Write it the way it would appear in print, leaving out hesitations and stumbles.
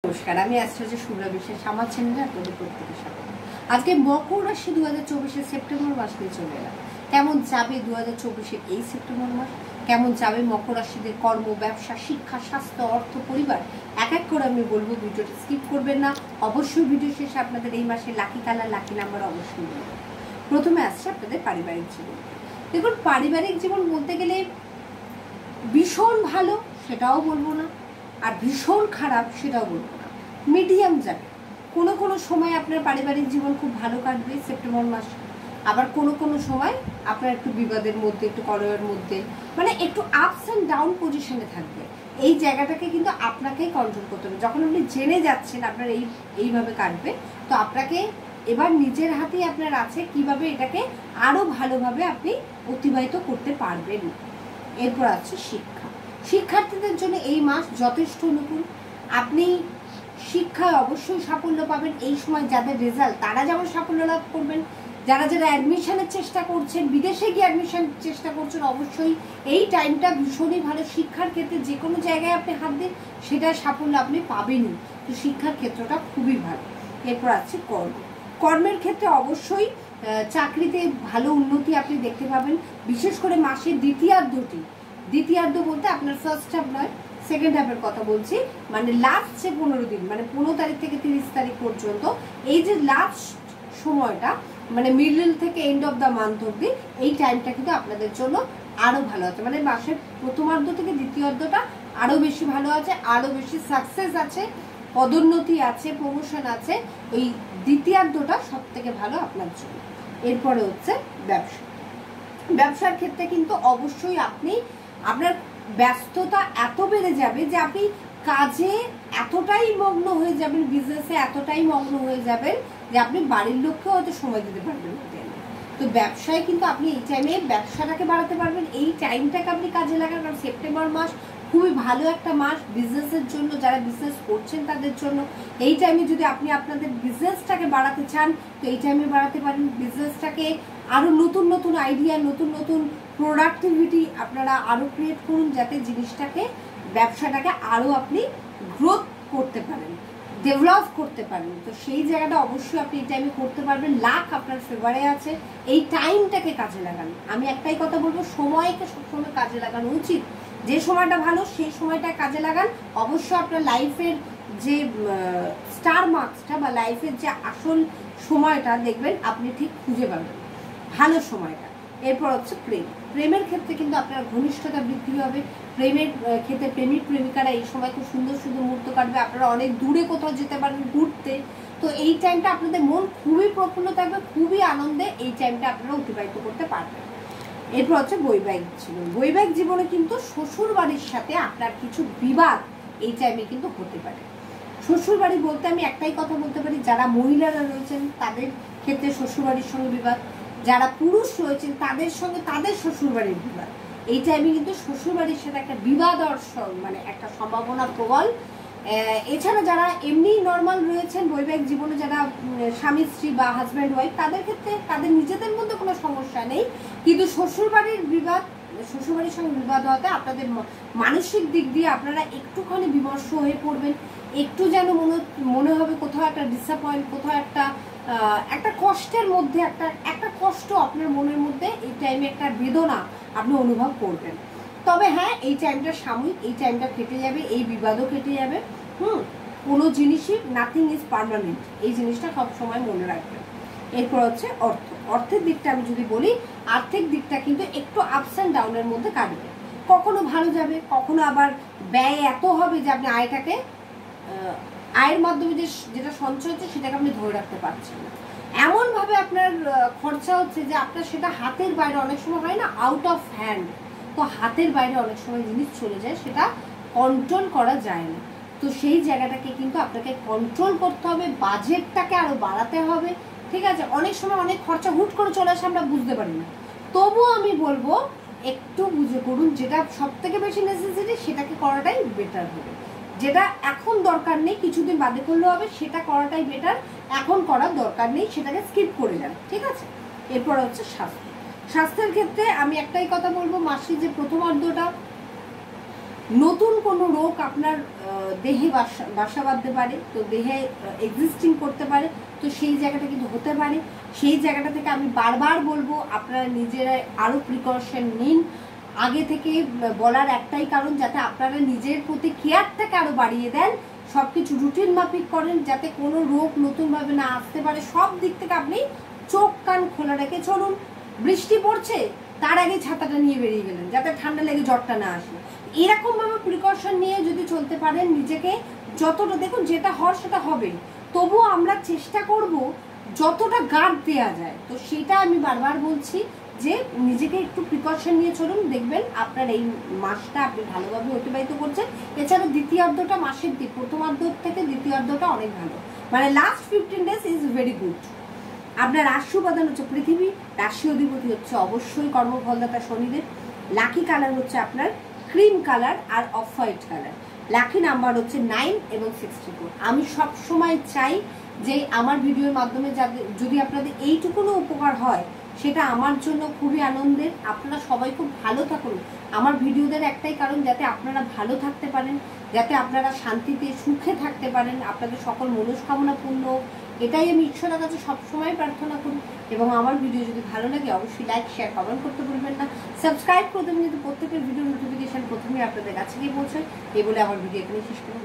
নমস্কার, আমি অ্যাস্ট্রোলজার শুভ্রা বিশ্বাস। আমার চ্যানেলে আপনাদের প্রত্যেকের স্বাগত। আজকে মকর রাশি 2024 সেপ্টেম্বর মাস নিয়ে চলে এলাম। কেমন যাবে 2024 এই সেপ্টেম্বর মাস, কেমন যাবে মকর রাশিদের কর্ম, ব্যবসা, শিক্ষা, স্বাস্থ্য, অর্থ, পরিবার, এক এক করে আমি বলবো। ভিডিওটা স্কিপ করবেন না। অবশ্যই ভিডিও শেষে আপনাদের এই মাসে লাকি কালার, লাকি নাম্বার অবশ্যই বলবো। প্রথমে আসছে আপনাদের পারিবারিক জীবন। দেখুন, পারিবারিক জীবন বলতে গেলে ভীষণ ভালো সেটাও বলবো না, আর ভীষণ খারাপ সেটাও বলবো না, মিডিয়াম যাবে। কোনো কোনো সময় আপনার পারিবারিক জীবন খুব ভালো কাটবে সেপ্টেম্বর মাসে, আবার কোনো কোনো সময় আপনার একটু বিবাদের মধ্যে, একটু কলহের মধ্যে, মানে একটু আপস অ্যান্ড ডাউন পজিশনে থাকবে। এই জায়গাটাকে কিন্তু আপনাকেই কন্ট্রোল করতে হবে। যখন আপনি জেনে যাচ্ছেন আপনার এইভাবে কাটবে, তো আপনাকে এবার নিজের হাতেই আপনার আছে কিভাবে এটাকে আরও ভালোভাবে আপনি অতিবাহিত করতে পারবেন। এরপর আছে শিক্ষা। শিক্ষার্থীদের জন্য এই মাস যথেষ্ট অনুকূল। আপনি শিক্ষায় অবশ্যই সাফল্য পাবেন। এই সময় যাদের রেজাল্ট তারা যেমন সাফল্য লাভ করবেন, যারা যারা অ্যাডমিশনের চেষ্টা করছেন, বিদেশে গিয়ে অ্যাডমিশন চেষ্টা করছেন, অবশ্যই এই টাইমটা ভীষণই ভালো। শিক্ষার ক্ষেত্রে যে কোনো জায়গায় আপনি হাত দিন সেটার সাফল্য আপনি পাবেনই। তো শিক্ষার ক্ষেত্রটা খুবই ভালো। এরপর আছে কর্ম। কর্মের ক্ষেত্রে অবশ্যই চাকরিতে ভালো উন্নতি আপনি দেখতে পাবেন, বিশেষ করে মাসের দ্বিতীয়ার্ধ বলতে আপনার ফার্স্ট হাফ নয়, সেকেন্ড হাফের কথা বলছি। মানে লাস্ট যে 15 দিন, মানে 15 তারিখ থেকে 30 তারিখ পর্যন্ত, এই যে লাস্ট সময়টা, মানে মিডল থেকে এন্ড অফ দ্য মান্থ অব্দি, এই টাইমটা কিন্তু আপনাদের জন্য আরো ভালো আছে। মানে মাসের প্রথমার্ধ থেকে দ্বিতীয়ার্ধটা আরো বেশি ভালো আছে, আরো বেশি সাকসেস আছে, পদোন্নতি আছে, প্রমোশন আছে। ওই দ্বিতীয়ার্ধটা সব থেকে ভালো আপনার জন্য। এরপরে হচ্ছে ব্যবসা। ব্যবসার ক্ষেত্রে কিন্তু অবশ্যই আপনার ব্যস্ততা এত বেড়ে যাবে যে আপনি কাজে এতটাই মগ্ন হয়ে যাবেন, বিজনেসে এতটাই মগ্ন হয়ে যাবেন যে আপনি বাড়ির লোককেও হয়তো সময় দিতে পারবেন না। তো ব্যবসায় কিন্তু আপনি এই টাইমে ব্যবসাটাকে বাড়াতে পারবেন, এই টাইমটাকে আপনি কাজে লাগান। কারণ সেপ্টেম্বর মাস খুবই ভালো একটা মাস বিজনেসের জন্য, যারা বিজনেস করছেন তাদের জন্য। এই টাইমে যদি আপনি আপনাদের বিজনেসটাকে বাড়াতে চান তো এই টাইমে বাড়াতে পারেন। বিজনেসটাকে আরো নতুন নতুন আইডিয়া, নতুন নতুন প্রোডাক্টিভিটি আপনারা আরো ক্রিয়েট করুন, যাতে জিনিসটাকে, ব্যবসাটাকে আরো আপনি গ্রোথ করতে পারেন, ডেভেলপ করতে পারেন। তো সেই জায়গাটা অবশ্যই আপনি এই টাইমে করতে পারবেন। লাক আপনার ফেভারে আছে, এই টাইমটাকে কাজে লাগান। আমি একটাই কথা বলবো, সময়কে সবসময় কাজে লাগানো উচিত। যে সময়টা ভালো সেই সময়টা কাজে লাগান। অবশ্যই আপনার লাইফের যে স্টার মার্কসটা বা লাইফের যে আসল সময়টা দেখবেন আপনি ঠিক খুঁজে পাবেন, ভালো সময়টা। এরপর হচ্ছে প্রেম। প্রেমের ক্ষেত্রে কিন্তু আপনার ঘনিষ্ঠতা বৃদ্ধি হবে। প্রেমের ক্ষেত্রে প্রেমিক প্রেমিকারা এই সময় খুব সুন্দর সুন্দর মুহূর্ত কাটবে। আপনারা অনেক দূরে কোথাও যেতে পারবেন ঘুরতে। তো এই টাইমটা আপনাদের মন খুবই প্রফুল্ল থাকবে, খুবই আনন্দে এই টাইমটা আপনারা অতিবাহিত করতে পারবেন। এরপর হচ্ছে বৈবাহিক জীবন। বৈবাহিক জীবনে কিন্তু শ্বশুর বাড়ির সাথে আপনার কিছু বিবাদ এই টাইমে কিন্তু হতে পারে। শ্বশুর বাড়ি বলতে আমি একটাই কথা বলতে পারি, যারা মহিলারা রয়েছেন তাদের ক্ষেত্রে শ্বশুর বাড়ির সঙ্গে বিবাদ, যারা পুরুষ রয়েছেন তাদের সঙ্গে তাদের শ্বশুর বাড়ির বিবাদ। এই টাইমে কিন্তু শ্বশুর বাড়ির সাথে একটা বিবাদ হওয়ার মানে একটা সম্ভাবনা প্রবল। এছাড়া যারা এমনি নর্মাল রয়েছেন বৈবাহিক জীবনে, যারা স্বামী স্ত্রী বা হাজব্যান্ড ওয়াইফ, তাদের ক্ষেত্রে তাদের নিজেদের মধ্যে কোনো সমস্যা নেই, কিন্তু শ্বশুর বাড়ির সঙ্গে বিবাদ হওয়াতে আপনাদের মানসিক দিক দিয়ে আপনারা একটুখানি বিমর্ষ হয়ে পড়বেন। একটু যেন মনে হবে কোথাও একটা ডিসঅ্যাপয়েন্ট, কোথাও একটা কষ্টের মধ্যে, একটা কষ্ট আপনার মনের মধ্যে এই টাইমে একটা বেদনা আপনি অনুভব করবেন। তবে হ্যাঁ, এই টাইমটা সাময়িক, এই টাইমটা কেটে যাবে, এই বিবাদও কেটে যাবে। কোনো জিনিসই নাথিং ইজ পার্মানেন্ট, এই জিনিসটা সব সময় মনে রাখবেন। এরপর হচ্ছে অর্থের দিকটা আমি যদি বলি, আর্থিক দিকটা কিন্তু একটু আপস অ্যান্ড ডাউনের মধ্যে কাটবে। কখনো ভালো যাবে, কখনো আবার ব্যয় এত হবে যে আপনি আয়ের মাধ্যমে যেটা সঞ্চয় হচ্ছে সেটাকে আপনি ধরে রাখতে পারছেন না। এমনভাবে আপনার খরচা হচ্ছে যে আপনার সেটা হাতের বাইরে, অনেক সময় হয় না আউট অফ হ্যান্ড, তো হাতের বাইরে অনেক সময় জিনিস চলে যায়, সেটা কন্ট্রোল করা যায় না। তো সেই জায়গাটাকে কিন্তু আপনাকে কন্ট্রোল করতে হবে, বাজেটটাকে আরো বাড়াতে হবে। ঠিক আছে, অনেক সময় অনেক খরচা হুট করে চলে আসে, আমরা বুঝতে পারি না। তবুও আমি বলবো একটু বুঝে করুন, যেটা সব থেকে বেশি নেসেসারি সেটাকে করাটাই বেটার হবে। যেটা এখন দরকার নেই, কিছুদিন বাদে করলেও হবে, সেটা করাটাই বেটার। এখন করার দরকার নেই, সেটাকে স্কিপ করে যান। ঠিক আছে, এরপর হচ্ছে স্বাস্থ্যের ক্ষেত্রে আমি একটাই কথা বলবো, মাসের যে প্রথমার্ধটা নতুন কোনো রোগ আপনার দেহে বাসা বাঁধতে পারে, তো দেহে এক্সিস্টিং করতে পারে, তো সেই জায়গাটা কিন্তু হতে পারে। সেই জায়গাটা থেকে আমি বারবার বলবো আপনারা নিজেরাই আরও প্রিকশন নিন। আগে থেকে বলার একটাই কারণ, যাতে আপনারা নিজের প্রতি কেয়ারটাকে আরও বাড়িয়ে দেন, সব কিছু রুটিন মাফিক করেন, যাতে কোনো রোগ নতুনভাবে না আসতে পারে। সব দিক থেকে আপনি চোখ কান খোলা রেখে চলুন। বৃষ্টি পড়ছে, তার আগে ছাতাটা নিয়ে বেরিয়ে গেলেন, যাতে ঠান্ডা লেগে জ্বরটা না আসে। এরকমভাবে প্রিকশন নিয়ে যদি চলতে পারেন, নিজেকে যতটা, দেখুন যেটা হওয়ার সেটা হবে, তবুও আমরা চেষ্টা করব যতটা গার্ড দেওয়া যায়। তো সেটা আমি বারবার বলছি যে নিজেকে একটু প্রিকশন নিয়ে চলুন, দেখবেন আপনার এই মাসটা আপনি ভালোভাবে অতিবাহিত করছেন। এছাড়া দ্বিতীয়ার্ধটা, মাসের প্রথমার্ধ থেকে দ্বিতীয়ার্ধটা অনেক ভালো, মানে last 15 days is very good. আপনার রাশি উপাদান হচ্ছে পৃথিবী, রাশি অধিপতি হচ্ছে অবশ্যই কর্মফলদাতা শনিদেব। লাকি কালার হচ্ছে আপনার ক্রিম কালার আর off white colour. Lucky number হচ্ছে 9 এবং 64। আমি সব সময় চাই যে আমার ভিডিওর মাধ্যমে যদি আপনাদের এইটুকুনো উপকার হয়, সেটা আমার জন্য খুবই আনন্দের। আপনারা সবাই খুব ভালো থাকুন। আমার ভিডিওদের একটাই কারণ, যাতে আপনারা ভালো থাকতে পারেন, যাতে আপনারা শান্তিতে সুখে থাকতে পারেন, আপনাদের সকল মনস্কামনা পূর্ণ, এটাই আমি ঈশ্বরের কাছে সবসময় প্রার্থনা করি। এবং আমার ভিডিও যদি ভালো লাগে অবশ্যই লাইক, শেয়ার, কমেন্ট করতে ভুলবেন না। সাবস্ক্রাইব করে দেবেন, কিন্তু প্রত্যেকের ভিডিও নোটিফিকেশন প্রথমেই আপনাদের কাছে গিয়ে পৌঁছায়। এই বলে আমার ভিডিও এখানে শেষ করব।